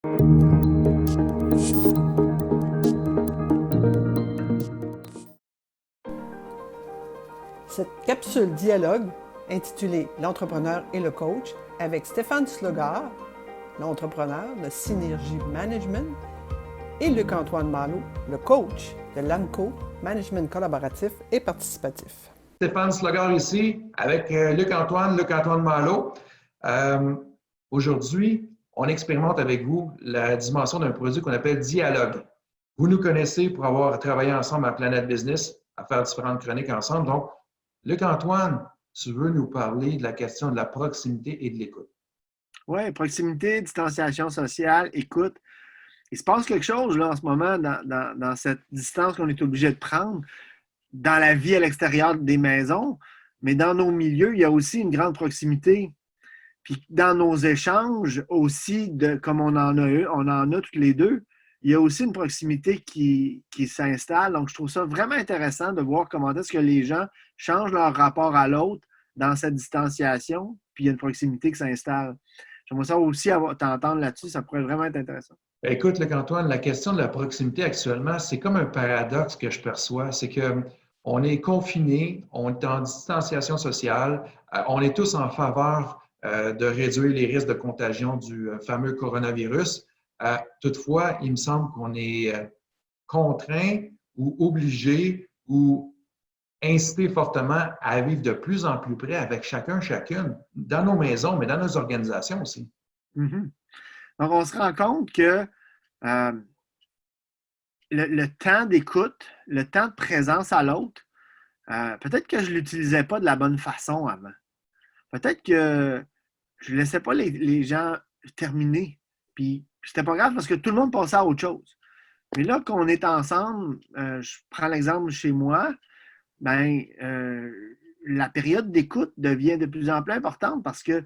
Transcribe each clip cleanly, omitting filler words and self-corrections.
Cette capsule dialogue intitulée L'entrepreneur et le coach avec Stéphane Slogar, l'entrepreneur de Synergie Management, et Luc-Antoine Malo, le coach de l'AMCO, Management collaboratif et participatif. Stéphane Slogar ici avec Luc-Antoine Malo. Aujourd'hui, on expérimente avec vous la dimension d'un produit qu'on appelle Dialogue. Vous nous connaissez pour avoir travaillé ensemble à Planet Business, à faire différentes chroniques ensemble. Donc, Luc-Antoine, tu veux nous parler de la question de la proximité et de l'écoute. Oui, proximité, distanciation sociale, écoute. Il se passe quelque chose là en ce moment dans cette distance qu'on est obligé de prendre dans la vie à l'extérieur des maisons, mais dans nos milieux, il y a aussi une grande proximité. Puis dans nos échanges aussi, comme on en a tous les deux, il y a aussi une proximité qui s'installe. Donc, je trouve ça vraiment intéressant de voir comment est-ce que les gens changent leur rapport à l'autre dans cette distanciation, puis il y a une proximité qui s'installe. J'aimerais ça aussi t'entendre là-dessus, ça pourrait vraiment être intéressant. Écoute, Luc-Antoine, la question de la proximité actuellement, c'est comme un paradoxe que je perçois. C'est qu'on est confinés, on est en distanciation sociale, on est tous en faveur de réduire les risques de contagion du fameux coronavirus. Toutefois, il me semble qu'on est contraint ou obligé ou incité fortement à vivre de plus en plus près avec chacune, dans nos maisons, mais dans nos organisations aussi. Mm-hmm. Donc, on se rend compte que le temps d'écoute, le temps de présence à l'autre, peut-être que je ne l'utilisais pas de la bonne façon avant. Peut-être que je ne laissais pas les gens terminer. Puis, c'était pas grave parce que tout le monde passait à autre chose. Mais là, qu'on est ensemble, je prends l'exemple chez moi, la période d'écoute devient de plus en plus importante parce que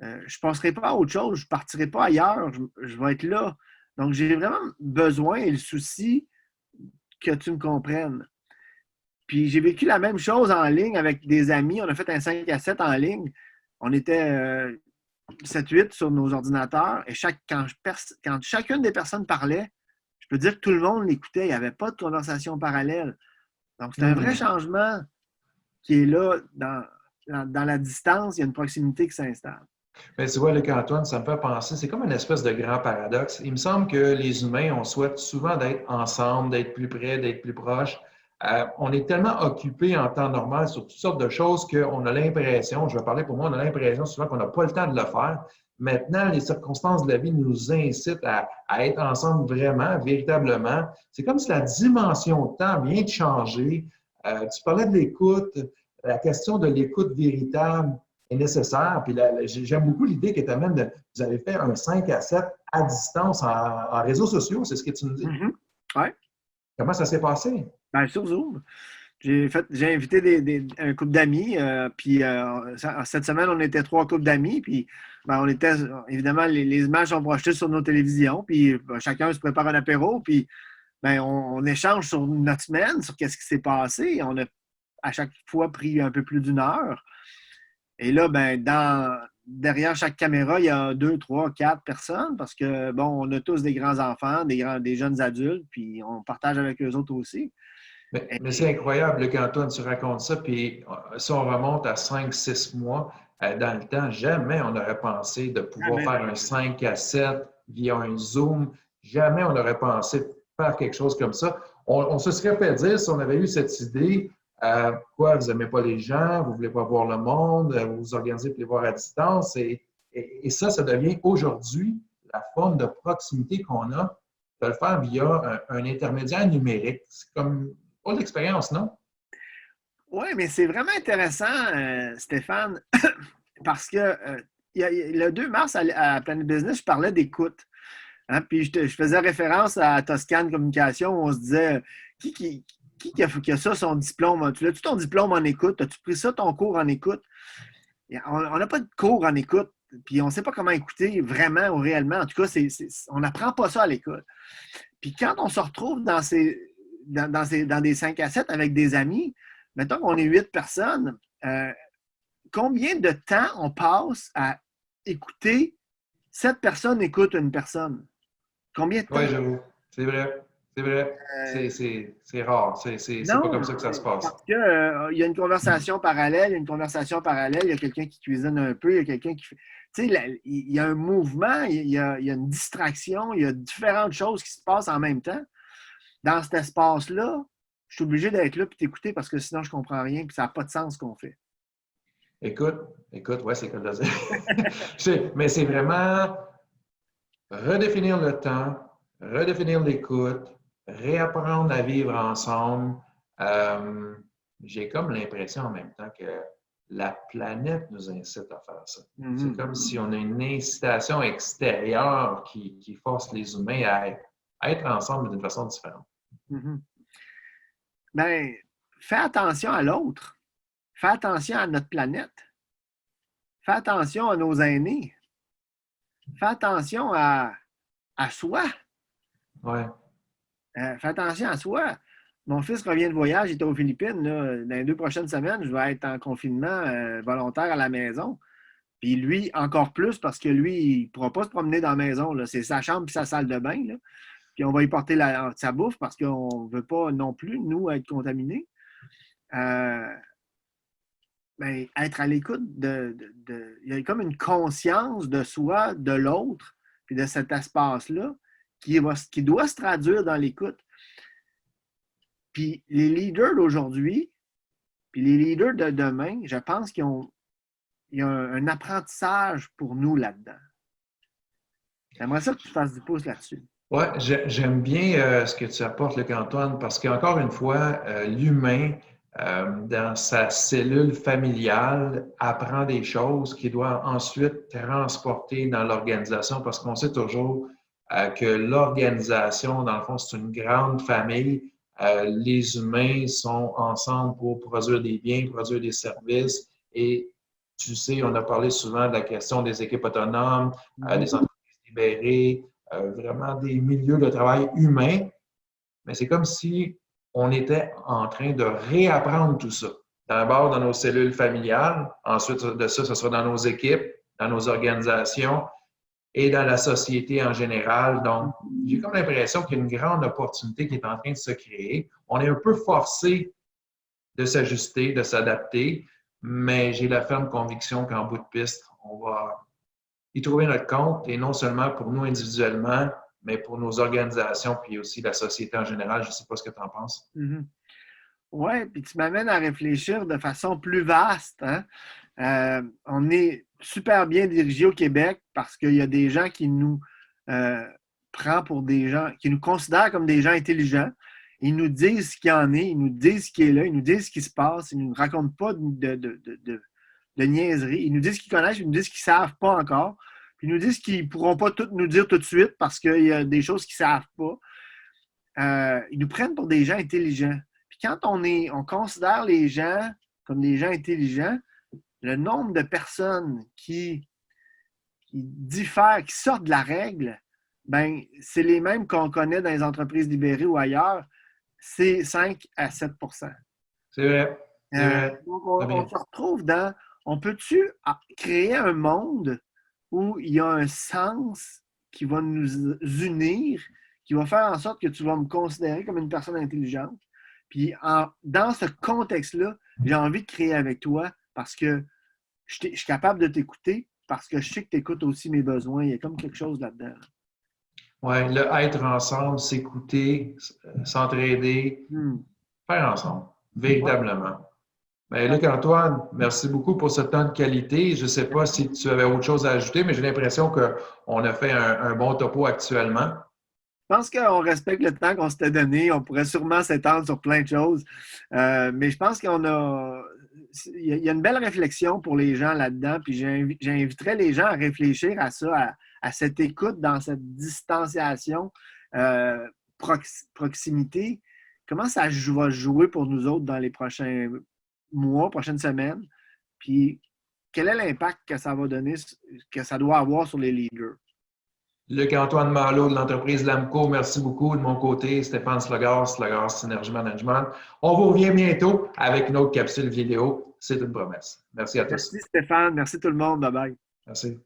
je ne passerai pas à autre chose, je ne partirai pas ailleurs, je vais être là. Donc, j'ai vraiment besoin et le souci que tu me comprennes. Puis, j'ai vécu la même chose en ligne avec des amis. On a fait un 5 à 7 en ligne. On était 7-8 sur nos ordinateurs et quand chacune des personnes parlait, je peux dire que tout le monde l'écoutait. Il n'y avait pas de conversation parallèle. Donc, c'est un vrai changement qui est là dans la distance. Il y a une proximité qui s'installe. Mais tu vois, Luc-Antoine, ça me fait penser, c'est comme une espèce de grand paradoxe. Il me semble que les humains, on souhaite souvent d'être ensemble, d'être plus près, d'être plus proches. On est tellement occupés en temps normal sur toutes sortes de choses qu'on a l'impression, je vais parler pour moi, on a l'impression souvent qu'on n'a pas le temps de le faire. Maintenant, les circonstances de la vie nous incitent à être ensemble vraiment, véritablement. C'est comme si la dimension de temps vient de changer. Tu parlais de l'écoute, la question de l'écoute véritable est nécessaire. Puis j'aime beaucoup l'idée que tu amènes vous avez fait un 5 à 7 à distance en réseaux sociaux, c'est ce que tu nous dis? Mm-hmm. Oui. Comment ça s'est passé? Sur Zoom. J'ai invité un couple d'amis, puis cette semaine, on était 3 couples d'amis, puis on était, évidemment, les images sont projetées sur nos télévisions, puis chacun se prépare un apéro, puis on échange sur notre semaine, sur qu'est-ce qui s'est passé. On a à chaque fois pris un peu plus d'1 heure. Et là, derrière chaque caméra, il y a 2, 3, 4 personnes parce que, on a tous des grands-enfants, des jeunes adultes, puis on partage avec eux autres aussi. Mais c'est incroyable, Luc-Antoine, tu racontes ça, puis si on remonte à 5-6 mois, dans le temps, jamais on n'aurait pensé de pouvoir faire un 5 à 7 via un Zoom. Jamais on n'aurait pensé faire quelque chose comme ça. On se serait fait dire, si on avait eu cette idée, pourquoi vous n'aimez pas les gens, vous ne voulez pas voir le monde, vous vous organisez pour les voir à distance. Et ça devient aujourd'hui la forme de proximité qu'on a de le faire via un intermédiaire numérique. C'est comme pas d'expérience, non? Oui, mais c'est vraiment intéressant, Stéphane, parce que le 2 mars à Planet Business, je parlais d'écoute. Hein, puis je faisais référence à Toscane Communication où on se disait qui a ça, son diplôme? Tu l'as-tu ton diplôme en écoute? As-tu pris ça, ton cours en écoute? On n'a pas de cours en écoute, puis on ne sait pas comment écouter vraiment ou réellement. En tout cas, on n'apprend pas ça à l'école. Puis quand on se retrouve dans des 5 à 7 avec des amis, mettons qu'on est 8 personnes, combien de temps on passe à écouter 7 personnes écoutent une personne? Combien de temps? Oui, j'avoue. C'est vrai. C'est vrai. Euh, C'est rare. C'est pas non, comme ça que ça se passe. parce que, il y a une conversation parallèle, il y a une conversation parallèle, il y a quelqu'un qui cuisine un peu, il y a quelqu'un qui fait. Tu sais, il y a un mouvement, il y a une distraction, il y a différentes choses qui se passent en même temps. Dans cet espace-là, je suis obligé d'être là et t'écouter parce que sinon je comprends rien et ça n'a pas de sens ce qu'on fait. Écoute, ouais, c'est comme ça. Mais c'est vraiment redéfinir le temps, redéfinir l'écoute, réapprendre à vivre ensemble. Euh, j'ai comme l'impression en même temps que la planète nous incite à faire ça. C'est comme si on a une incitation extérieure qui force les humains à être ensemble d'une façon différente. Mm-hmm. Ben, fais attention à l'autre. Fais attention à notre planète. Fais attention à nos aînés. Fais attention à soi. Ouais. Fais attention à soi. Mon fils revient de voyage, il est aux Philippines. Là. Dans les 2 prochaines semaines, je vais être en confinement volontaire à la maison. Puis lui, encore plus, parce que lui, il ne pourra pas se promener dans la maison. Là. C'est sa chambre et sa salle de bain. Là. Puis on va y porter sa bouffe parce qu'on ne veut pas non plus, nous, être contaminés. Ben, être à l'écoute il y a comme une conscience de soi, de l'autre, puis de cet espace-là qui doit se traduire dans l'écoute. Puis les leaders d'aujourd'hui, puis les leaders de demain, je pense qu'il y a un apprentissage pour nous là-dedans. J'aimerais ça que tu fasses du pouce là-dessus. Oui, j'aime bien ce que tu apportes, Luc-Antoine, parce qu'encore une fois, l'humain, dans sa cellule familiale, apprend des choses qu'il doit ensuite transporter dans l'organisation, parce qu'on sait toujours que l'organisation, dans le fond, c'est une grande famille. Les humains sont ensemble pour produire des biens, produire des services. Et tu sais, on a parlé souvent de la question des équipes autonomes, des entreprises libérées, vraiment des milieux de travail humains, mais c'est comme si on était en train de réapprendre tout ça. D'abord dans nos cellules familiales, ensuite de ça, ce sera dans nos équipes, dans nos organisations et dans la société en général. Donc, j'ai comme l'impression qu'il y a une grande opportunité qui est en train de se créer. On est un peu forcé de s'ajuster, de s'adapter, mais j'ai la ferme conviction qu'en bout de piste, on va y trouver notre compte, et non seulement pour nous individuellement, mais pour nos organisations, puis aussi la société en général. Je ne sais pas ce que tu en penses. Mm-hmm. Oui, puis tu m'amènes à réfléchir de façon plus vaste. Hein? On est super bien dirigé au Québec parce qu'il y a des gens qui nous prennent pour des gens, qui nous considèrent comme des gens intelligents. Ils nous disent ce qu'il y en est, ils nous disent ce qui est là, ils nous disent ce qui se passe, ils ne nous racontent pas de niaiseries. Ils nous disent ce qu'ils connaissent, ils nous disent ce qu'ils ne savent pas encore. Puis ils nous disent qu'ils ne pourront pas tout nous dire tout de suite parce qu'il y a des choses qu'ils ne savent pas. Ils nous prennent pour des gens intelligents. Puis quand on considère les gens comme des gens intelligents, le nombre de personnes qui diffèrent, qui sortent de la règle, ben, c'est les mêmes qu'on connaît dans les entreprises libérées ou ailleurs. C'est 5 à 7 %. C'est vrai. Donc on se retrouve dans... On peut-tu créer un monde où il y a un sens qui va nous unir, qui va faire en sorte que tu vas me considérer comme une personne intelligente? Puis dans ce contexte-là, j'ai envie de créer avec toi parce que je suis capable de t'écouter, parce que je sais que tu écoutes aussi mes besoins. Il y a comme quelque chose là-dedans. Oui, le être ensemble, s'écouter, s'entraider, faire ensemble, véritablement. Bien, Luc-Antoine, merci beaucoup pour ce temps de qualité. Je ne sais pas si tu avais autre chose à ajouter, mais j'ai l'impression qu'on a fait un bon topo actuellement. Je pense qu'on respecte le temps qu'on s'était donné. On pourrait sûrement s'étendre sur plein de choses. Mais je pense qu'il y a une belle réflexion pour les gens là-dedans. Puis j'inviterais les gens à réfléchir à ça, à cette écoute dans cette distanciation, proximité. Comment ça va jouer pour nous autres dans les prochains mois, prochaines semaines? Puis quel est l'impact que ça va donner, que ça doit avoir sur les leaders? Luc-Antoine Malo de l'entreprise Lamco, merci beaucoup. De mon côté, Stéphane Slogard, Slogard Synergie Management. On vous revient bientôt avec une autre capsule vidéo. C'est une promesse. Merci à tous. Merci Stéphane. Merci tout le monde. Bye bye. Merci.